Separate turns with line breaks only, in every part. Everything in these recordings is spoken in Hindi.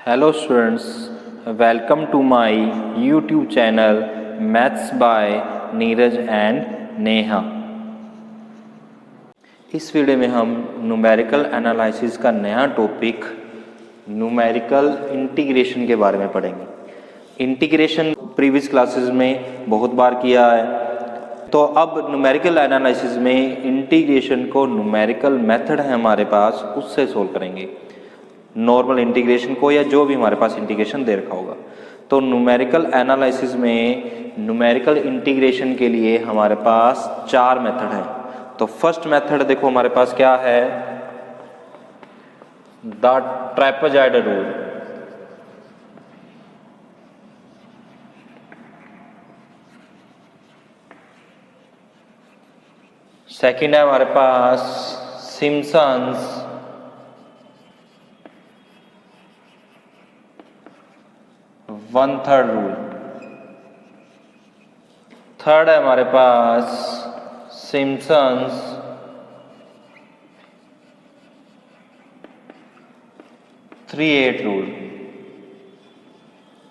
Hello students, welcome to my YouTube channel Maths by Neeraj and Neha. इस वीडियो में हम न्यूमेरिकल एनालिसिस का नया टॉपिक न्यूमेरिकल इंटीग्रेशन के बारे में पढ़ेंगे। इंटीग्रेशन प्रीवियस क्लासेस में बहुत बार किया है, तो अब न्यूमेरिकल एनालिसिस में इंटीग्रेशन को न्यूमेरिकल मेथड है हमारे पास, उससे सोल्व करेंगे नॉर्मल इंटीग्रेशन को, या जो भी हमारे पास इंटीग्रेशन दे रखा होगा। तो न्यूमेरिकल एनालिसिस में न्यूमेरिकल इंटीग्रेशन के लिए हमारे पास चार मेथड हैं। तो फर्स्ट मेथड देखो हमारे पास क्या है, द ट्रेपेजॉइडल रूल। सेकंड है हमारे पास Simpson's one third rule. Third है हमारे पास सिम्पसन्स थ्री एट रूल।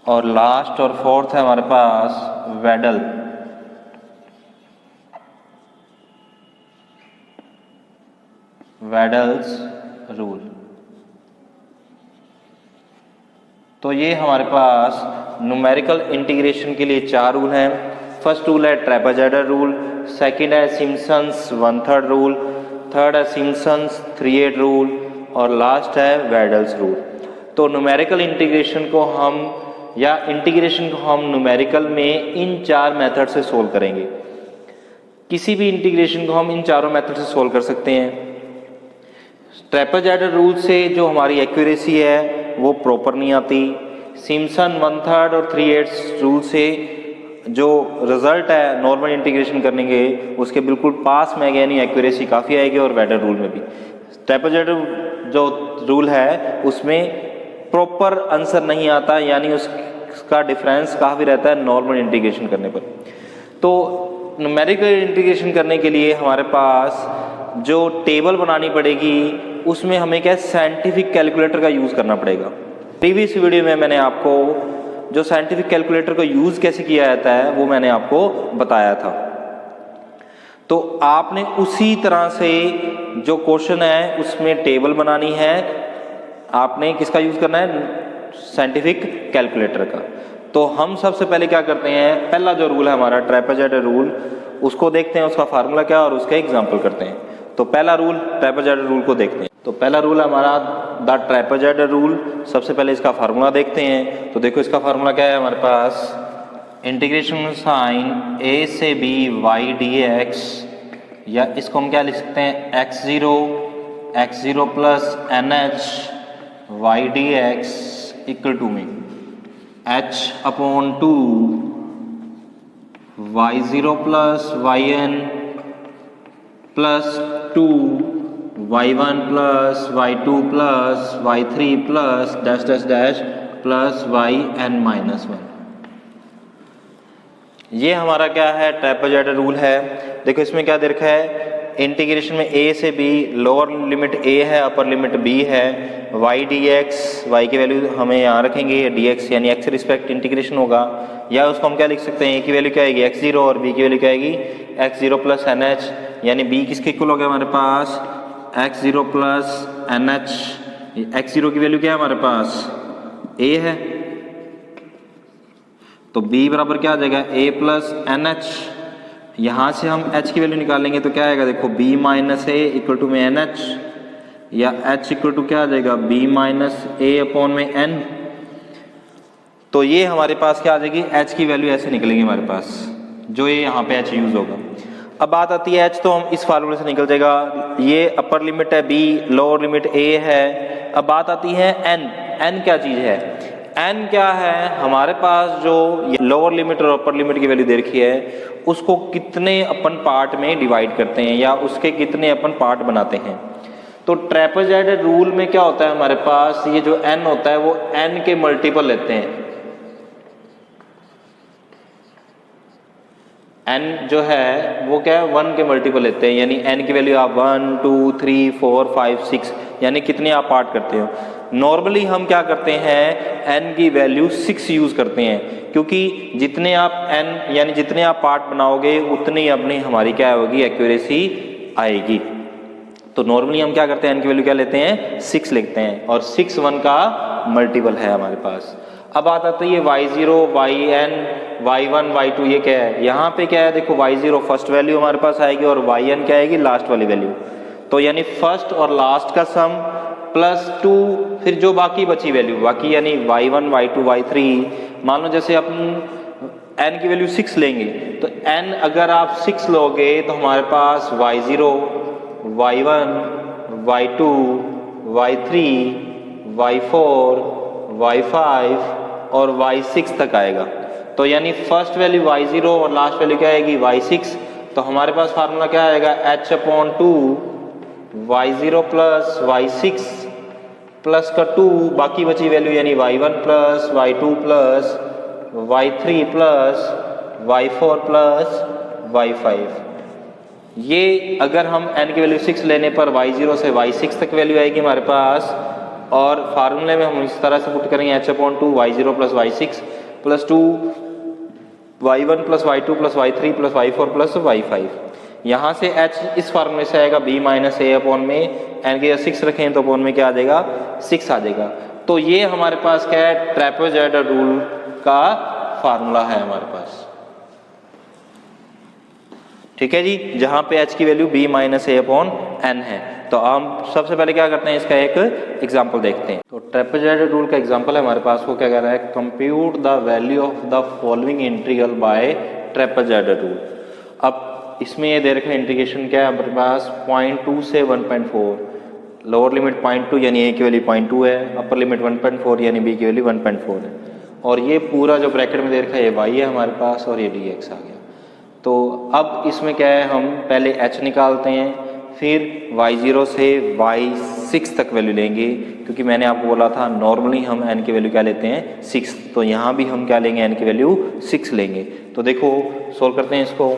और लास्ट और फोर्थ है हमारे पास वेडल्स रूल। तो ये हमारे पास न्यूमेरिकल इंटीग्रेशन के लिए चार रूल हैं। फर्स्ट रूल है ट्रेपेजॉइडल रूल, सेकंड है Simpson's one third rule, third है सिम्पसन्स थ्री एट रूल और लास्ट है वेडल्स रूल। तो न्यूमेरिकल इंटीग्रेशन को हम न्यूमेरिकल में इन चार मेथड से सोल्व करेंगे। किसी भी इंटीग्रेशन को हम इन चारों मेथड से सोल्व कर सकते हैं। ट्रेपेजॉइडल रूल से जो हमारी एक्यूरेसी है वो प्रॉपर नहीं आती। सिम्पसन वन थर्ड और थ्री एट्स रूल से जो रिजल्ट है नॉर्मल इंटीग्रेशन करने के उसके बिल्कुल पास में, यानी एक्यूरेसी काफ़ी आएगी। और वेडल रूल में भी ट्रेपेजॉइडल जो रूल है उसमें प्रॉपर आंसर नहीं आता, यानी उसका डिफरेंस काफ़ी रहता है नॉर्मल इंटीग्रेशन करने पर। तो न्यूमेरिकल इंटीग्रेशन करने के लिए हमारे पास जो टेबल बनानी पड़ेगी उसमें हमें क्या साइंटिफिक कैलकुलेटर का यूज़ करना पड़ेगा। प्रीवियस वीडियो में मैंने आपको जो साइंटिफिक कैलकुलेटर का यूज़ कैसे किया जाता है वो मैंने आपको बताया था। तो आपने उसी तरह से जो क्वेश्चन है उसमें टेबल बनानी है, आपने किसका यूज़ करना है, साइंटिफिक कैलकुलेटर का। तो हम सबसे पहले क्या करते हैं, पहला जो रूल है हमारा ट्रेपेजॉइडल रूल, उसको देखते हैं उसका फार्मूला क्या और उसका एग्जाम्पल करते हैं। तो पहला रूल ट्रेपेजॉइडल रूल को देखते हैं। तो पहला रूल है हमारा द ट्रेपेजॉइडल रूल। सबसे पहले इसका फार्मूला देखते हैं। तो देखो इसका फार्मूला क्या है हमारे पास, इंटीग्रेशन साइन ए से बी वाई डी एक्स, या इसको हम क्या लिख सकते हैं, x zero plus n h y d x equal to में h upon two y zero plus y n plus two y1 plus y2 plus y3 plus dash dash dash plus yn minus one. ये हमारा क्या है, ट्रेपेजॉइडल रूल है। देखो इसमें क्या दे रखा है, इंटीग्रेशन में a से b, लोअर लिमिट a है अपर लिमिट b है, y dx, y की वैल्यू हमें यहाँ रखेंगे, dx यानी x रिस्पेक्ट इंटीग्रेशन होगा, या उसको हम क्या लिख सकते हैं, a की वैल्यू क्या आएगी x0 और b की वैल्यू क्या आएगी x0 प्लस एन एच, यानी b किसके इक्वल हो गया हमारे पास x0 plus n H. x0 की वैल्यू क्या है हमारे पास a है, तो b बराबर क्या आ जाएगा a प्लस एन एच। यहाँ से हम h की वैल्यू निकालेंगे तो क्या आएगा, देखो b minus a equal to में एन एच, या h इक्वल टू क्या आ जाएगा b माइनस a अपॉन में n। तो ये हमारे पास क्या आ जाएगी, h की वैल्यू ऐसे निकलेगी हमारे पास, जो ये यहाँ पे h यूज होगा। अब बात आती है h, तो हम इस फार्मूले से निकल जाएगा, ये अपर लिमिट है b, लोअर लिमिट a है। अब बात आती है n क्या चीज़ है, n क्या है, हमारे पास जो लोअर लिमिट और अपर लिमिट की वैल्यू दे रखी है उसको कितने अपन पार्ट में डिवाइड करते हैं या उसके कितने अपन पार्ट बनाते हैं। तो ट्रेपेजॉइडल रूल में क्या होता है हमारे पास, ये जो n होता है वो n के मल्टीपल लेते हैं। n जो है वो क्या है, 1 के मल्टीपल लेते हैं, यानी n की वैल्यू आप 1 2 3 4 5 6 यानी कितने आप पार्ट करते हो। नॉर्मली हम क्या करते हैं, n की वैल्यू 6 यूज़ करते हैं, क्योंकि जितने आप n यानी जितने आप पार्ट बनाओगे उतनी अपनी हमारी क्या होगी, एक्यूरेसी आएगी। तो नॉर्मली हम क्या करते हैं, n की वैल्यू क्या लेते हैं, 6 लिखते हैं, और 6 1 का मल्टीपल है हमारे पास। अब बात आती है y0, yn, y1, y2 ये क्या है, यहाँ पे क्या है, देखो y0 फर्स्ट वैल्यू हमारे पास आएगी और yn क्या आएगी, लास्ट वाली वैल्यू। तो यानी फर्स्ट और लास्ट का सम प्लस 2, फिर जो बाकी बची वैल्यू, बाकी यानी y1, y2, y3, मान लो जैसे अपन n की वैल्यू 6 लेंगे, तो n अगर आप 6 लोगे तो हमारे पास y0, y1, y2, y3, y4, y5 और y6 तक आएगा। तो यानी फर्स्ट वैल्यू y0 और लास्ट वैल्यू क्या आएगी, y6। तो हमारे पास फार्मूला क्या आएगा, h/2 y0 plus y6 plus का 2, बाकी बची वैल्यू यानी y1 plus y2 plus y3 plus y4 plus y5। ये अगर हम n की वैल्यू 6 लेने पर y0 से y6 तक वैल्यू आएगी हमारे पास, और फार्मूले में हम इस तरह से पुट करेंगे h/2 y0 plus y6 plus 2 y1 plus y2 plus y3 plus y4 plus y5। यहाँ से h इस फार्मूले से आएगा b माइनस a अपॉन में n के 6 रखें तो अपॉन में क्या आ जाएगा, 6 आ जाएगा। तो ये हमारे पास क्या है, ट्रेपेजॉइडल रूल का फार्मूला है हमारे पास, ठीक है जी, जहाँ पे h की value b minus a upon n है। तो हम सबसे पहले क्या करते हैं, इसका एक एग्जांपल देखते हैं। तो ट्रेपेजॉइडल रूल का एग्जांपल है हमारे पास, वो क्या कह रहा है, compute the value of the following integral by trapezoidal rule. अब इसमें ये दे रखा है इंटीग्रेशन क्या है हमारे पास, 0.2 से 1.4, लोअर लिमिट 0.2 यानी a की वैल्यू 0.2 है, अपर लिमिट 1.4 यानी b की वैल्यू 1.4 है, और ये पूरा जो ब्रैकेट में दे रखा है ये y है हमारे पास, और ये dx आ गया। तो अब इसमें क्या है, हम पहले h निकालते हैं, फिर y0 से y6 तक वैल्यू लेंगे, क्योंकि मैंने आपको बोला था नॉर्मली हम n की वैल्यू क्या लेते हैं, 6। तो यहाँ भी हम क्या लेंगे, n की वैल्यू 6 लेंगे। तो देखो सोल्व करते हैं इसको।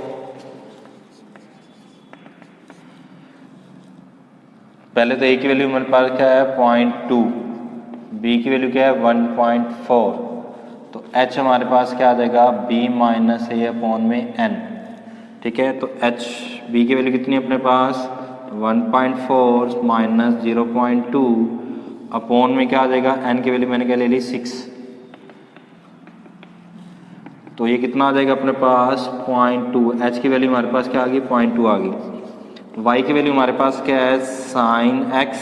पहले तो a की वैल्यू हमारे पास क्या है 0.2, b की वैल्यू क्या है 1.4, तो h हमारे पास क्या आ जाएगा, b माइनस a अपॉन में n, ठीक है। तो h b की वैल्यू कितनी है अपने पास, 1.4 माइनस 0.2 अपॉन में क्या आ जाएगा, n की वैल्यू मैंने क्या ले ली 6, तो ये कितना आ जाएगा अपने पास 0.2, h की वैल्यू हमारे पास क्या आ गई 0.2 आ गई। y की वैल्यू हमारे पास क्या है, sine x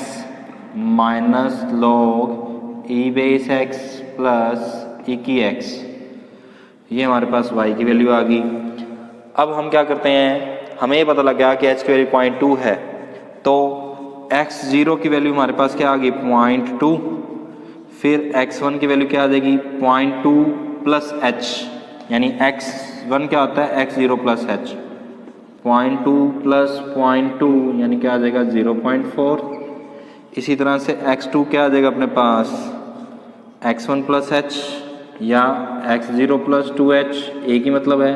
minus log e base x plus e की x, ये हमारे पास y की वैल्यू आ गई। अब हम क्या करते हैं, हमें ये पता लग गया कि h की वैल्यू 0.2 है, तो x0 की वैल्यू हमारे पास क्या आ गई 0.2, फिर x1 की वैल्यू क्या आ जाएगी 0.2 प्लस h, यानी x1 क्या होता है x0 प्लस h, 0.2 प्लस 0.2 यानी क्या आ जाएगा 0.4। इसी तरह से x2 क्या आ जाएगा अपने पास x1 प्लस h या x0 प्लस 2h, एक ही मतलब है,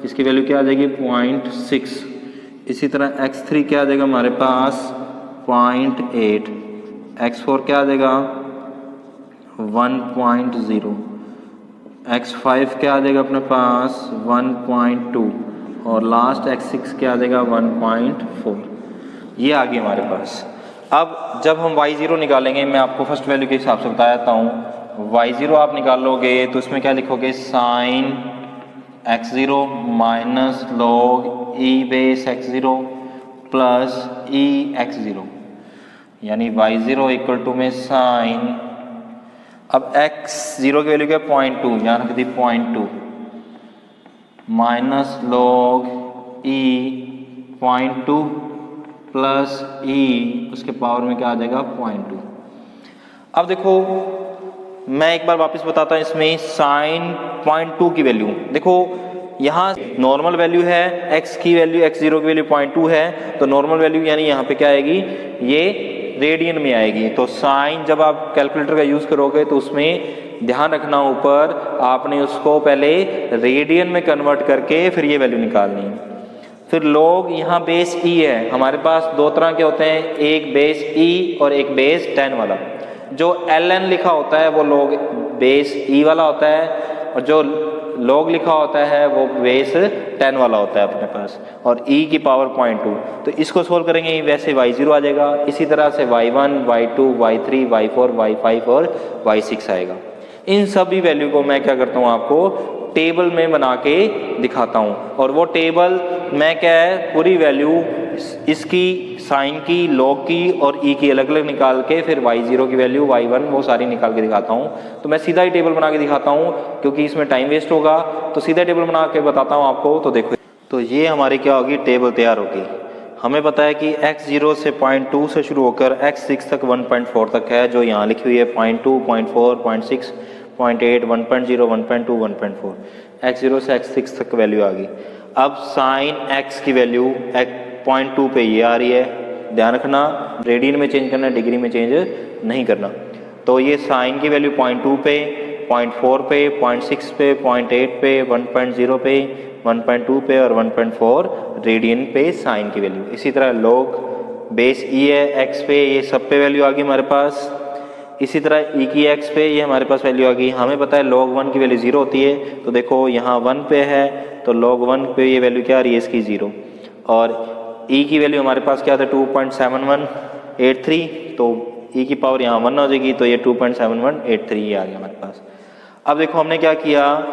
इसकी वैल्यू क्या आ जाएगी 0.6। इसी तरह x3 क्या आ जाएगा हमारे पास 0.8, x4 क्या आ जाएगा 1.0, x5 क्या आ जाएगा अपने पास 1.2, और लास्ट x6 क्या आ जाएगा 1.4। ये आ गई हमारे पास। अब जब हम y0 निकालेंगे, मैं आपको फर्स्ट वैल्यू के हिसाब से बता देता हूँ, y0 आप निकालोगे तो इसमें क्या लिखोगे, sine x0 minus log e base x0 plus e x0, यानी y0 इक्वल टू में साइन, अब x0 की वैल्यू क्या 0.2, यहाँ रख दी 0.2 minus log e 0.2 plus e उसके पावर में क्या आ जाएगा 0.2। अब देखो मैं एक बार वापस बताता हूँ, इसमें साइन 0.2 की वैल्यू देखो, यहाँ नॉर्मल वैल्यू है, x की वैल्यू x0 की वैल्यू 0.2 है, तो नॉर्मल वैल्यू यानी यहाँ पे क्या आएगी, ये रेडियन में आएगी। तो साइन जब आप कैलकुलेटर का यूज़ करोगे तो उसमें ध्यान रखना, ऊपर आपने उसको पहले रेडियन में कन्वर्ट करके फिर ये वैल्यू निकालनी है। फिर लॉग यहाँ बेस e है, हमारे पास दो तरह के होते हैं, एक बेस e और एक बेस 10 वाला। जो ln लिखा होता है वो log बेस e वाला होता है, और जो log लिखा होता है वो बेस 10 वाला होता है अपने पास, और e की पावर 0.2। तो इसको सोल्व करेंगे वैसे y0 आ जाएगा, इसी तरह से y1, y2, y3, y4, y5 और y6 आएगा। इन सभी वैल्यू को मैं क्या करता हूँ आपको टेबल में बना के दिखाता हूँ, और वो टेबल मैं क्या है पूरी वैल्यू इसकी साइन की, लॉग की और ई की अलग अलग निकाल के फिर y0 की वैल्यू, y1 वो सारी निकाल के दिखाता हूँ। तो मैं सीधा ही टेबल बना के दिखाता हूँ क्योंकि इसमें टाइम वेस्ट होगा, तो सीधा टेबल बना के बताता हूँ आपको। तो देखो, तो ये हमारी क्या होगी, टेबल तैयार होगी। हमें पता है कि x0 से 0.2 से शुरू होकर x6 तक 1.4 तक है, जो यहाँ लिखी हुई है 0.2, 0.4, 0.6, 0.8, 1.0, 1.2, 1.4। x0 से x6 तक वैल्यू आ गई। अब साइन x की वैल्यू 0.2 पे ये आ रही है, ध्यान रखना रेडियन में चेंज करना, डिग्री में चेंज नहीं करना। तो ये साइन की वैल्यू 0.2 पे, 0.4 पे, 0.6 पे, 0.8 पे, 1.0 पे, 1.2 पे और 1.4 रेडियन पे साइन की वैल्यू। इसी तरह log बेस e है x पे, ये सब पे वैल्यू आ गई हमारे पास। इसी तरह e की x पे ये हमारे पास वैल्यू आ गई। हमें पता है log 1 की वैल्यू 0 होती है, तो देखो यहाँ 1 पे है तो log 1 पे ये वैल्यू क्या आ रही है इसकी 0, और e की वैल्यू हमारे पास क्या था 2.7183, तो e की पावर यहाँ 1 हो जाएगी, तो ये 2.7183 ये आ गया हमारे पास। अब देखो हमने क्या किया,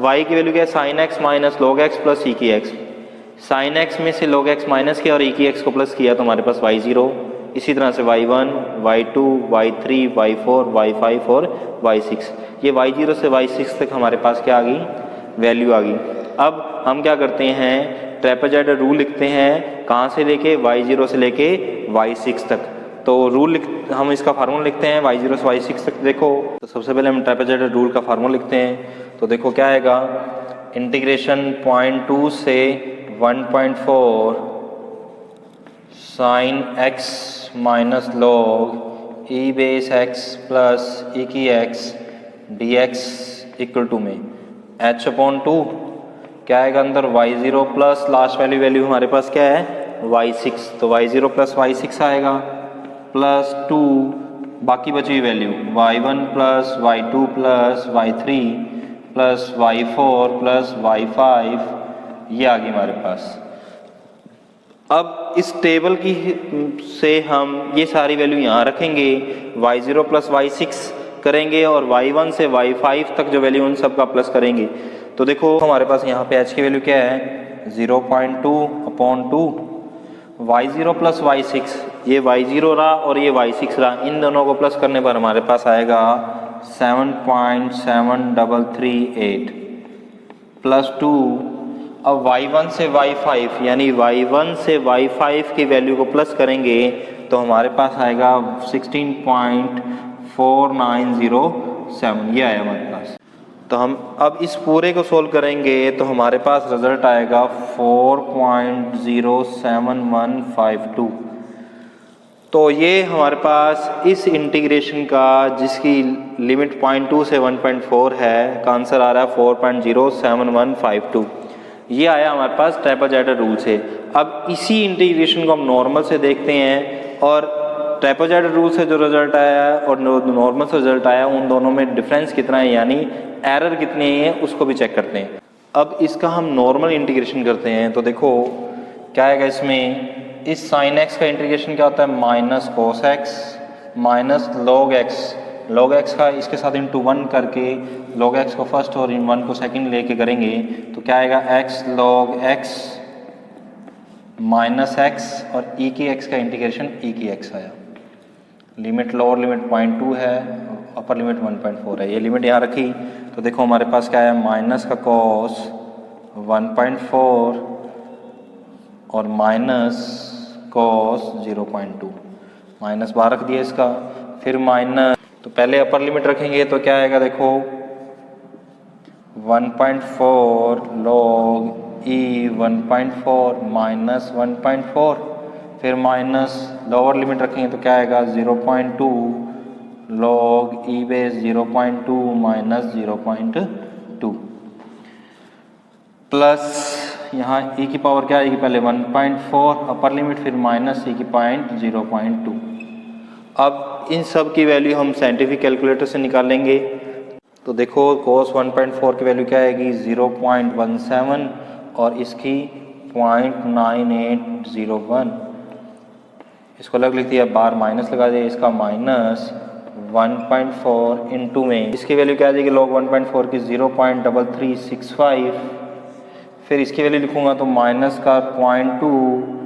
y की वैल्यू क्या है sine x minus log x plus e की x। साइन x में से log x माइनस किया और e की x को प्लस किया तो हमारे पास y0। इसी तरह से y1, y2, y3, y4, y5 और y6। ये y0 से y6 तक हमारे पास क्या आ गई, वैल्यू आ गई। अब हम क्या करते हैं, ट्रेपेजॉइडल रूल लिखते हैं, कहाँ से लेके y0 से लेके y6 तक। तो रूल हम इसका फार्मूला लिखते हैं y0 से y6 तक। देखो तो सबसे पहले हम ट्रेपेजॉइडल रूल का फार्मूला लिखते हैं। तो देखो क्या आएगा, इंटीग्रेशन 0.2 से 1.4 sine x minus log e base x plus e की x dx इक्वल टू में h/2 क्या आएगा अंदर y0 प्लस लास्ट वैल्यू हमारे पास क्या है y6, तो y0 प्लस y6 आएगा प्लस 2 बाकी बची हुई value y1 plus y2 plus y3 plus y4 plus y5 ये आ गई हमारे पास। अब इस टेबल की से हम ये सारी वैल्यू यहाँ रखेंगे, y0 प्लस y6 करेंगे और y1 से y5 तक जो वैल्यू उन सब का प्लस करेंगे। तो देखो हमारे पास यहाँ पे h की वैल्यू क्या है 0.2/2, y0 प्लस y6, ये y0 रहा और ये y6 रहा, इन दोनों को प्लस करने पर हमारे पास आएगा 7.7338 प्लस 2। अब y1 से y5 यानी y1 से y5 की वैल्यू को प्लस करेंगे तो हमारे पास आएगा 16.4907, ये आया हमारे पास। तो हम अब इस पूरे को सोल्व करेंगे तो हमारे पास रिजल्ट आएगा 4.07152। तो ये हमारे पास इस इंटीग्रेशन का जिसकी लिमिट 0.2 से 1.4 है का आंसर आ रहा है 4.07152। ये आया हमारे पास ट्रेपेजॉइडल रूल से। अब इसी इंटीग्रेशन को हम नॉर्मल से देखते हैं और ट्रेपेजॉइडल रूल से जो रिजल्ट आया है और नॉर्मल से रिजल्ट आया उन दोनों में डिफरेंस कितना है यानी एरर कितनी है उसको भी चेक करते हैं। अब इसका हम नॉर्मल इंटीग्रेशन करते हैं तो देखो क्या आएगा इसमें, इस साइन x का इंटीग्रेशन क्या होता है minus cos x minus log x, log x का इसके साथ इंटू 1 करके log x को फर्स्ट और इन 1 को सेकंड लेके करेंगे तो क्या आएगा x log x minus x और e की x का इंटीग्रेशन e की x आया। लिमिट लोअर लिमिट 0.2 है, अपर लिमिट 1.4 है, ये लिमिट यहाँ रखी तो देखो हमारे पास क्या है माइनस का cos 1.4 और माइनस cos 0.2, माइनस बाहर रख दिया इसका, फिर माइनस, तो पहले अपर लिमिट रखेंगे तो क्या आएगा देखो 1.4 log e 1.4 माइनस 1.4, फिर माइनस लोअर लिमिट रखेंगे तो क्या आएगा 0.2 log e base 0.2 minus 0.2 plus यहाँ e की पावर क्या आएगी पहले 1.4 अपर लिमिट फिर माइनस e की पॉइंट 0.2। अब इन सब की वैल्यू हम साइंटिफिक कैलकुलेटर से निकालेंगे। तो देखो cos 1.4 की वैल्यू क्या आएगी 0.17 और इसकी 0.9801। इसको अलग लिख दिया, बार माइनस लगा दिया, इसका माइनस 1.4 इंटू में इसकी वैल्यू क्या आ जाएगी log 1.4 की 0.3365। फिर इसकी वैल्यू लिखूंगा तो माइनस का 0.2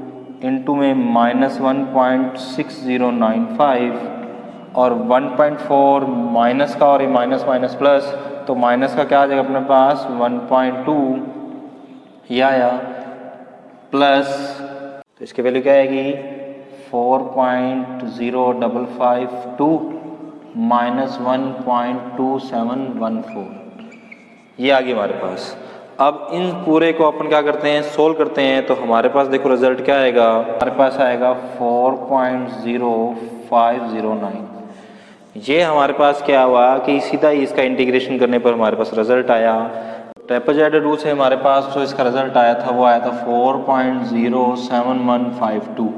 इंटू में माइनस 1.6095 और 1.4 माइनस का और ये माइनस माइनस प्लस, तो माइनस का क्या आ जाएगा अपने पास 1.2 ये आया, प्लस तो इसकी वैल्यू क्या आएगी 4.0552 माइनस 1.2714 ये आ गई हमारे पास। अब इन पूरे को अपन क्या करते हैं सोल्व करते हैं, तो हमारे पास देखो रिजल्ट क्या आएगा, हमारे पास आएगा 4.0509। ये हमारे पास क्या हुआ कि सीधा ही इसका इंटीग्रेशन करने पर हमारे पास रिजल्ट आया। ट्रेपेजॉइडल रूल से हमारे पास जो इसका रिजल्ट आया था वो आया था 4.07152।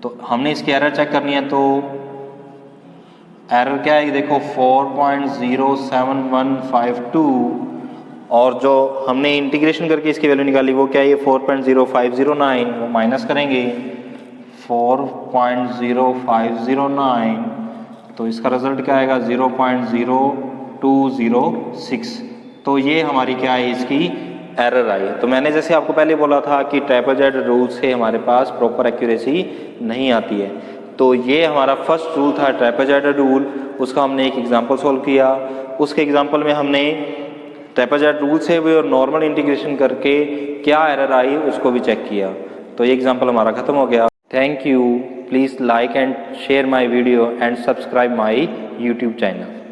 तो हमने इसकी एरर चेक करनी है, तो एरर क्या है देखो 4.07152 और जो हमने इंटीग्रेशन करके इसकी वैल्यू निकाली वो क्या है 4.0509, वो माइनस करेंगे 4.0509 तो इसका रिजल्ट क्या आएगा 0.0206। तो ये हमारी क्या है इसकी एरर आई है। तो मैंने जैसे आपको पहले बोला था कि ट्रेपेजॉइडल रूल से हमारे पास प्रॉपर एक्यूरेसी नहीं आती है, तो ये हमारा फर्स्ट रूल था ट्रेपेजॉइडल रूल, उसका हमने एक एग्जांपल सॉल्व किया। उसके एग्जांपल में हमने ट्रेपेजॉइडल रूल से भी और नॉर्मल इंटीग्रेशन करके क्या एरर आई उसको भी चेक किया। तो ये एग्जांपल हमारा खत्म हो गया। Thank you. Please like and share my video and subscribe my YouTube channel.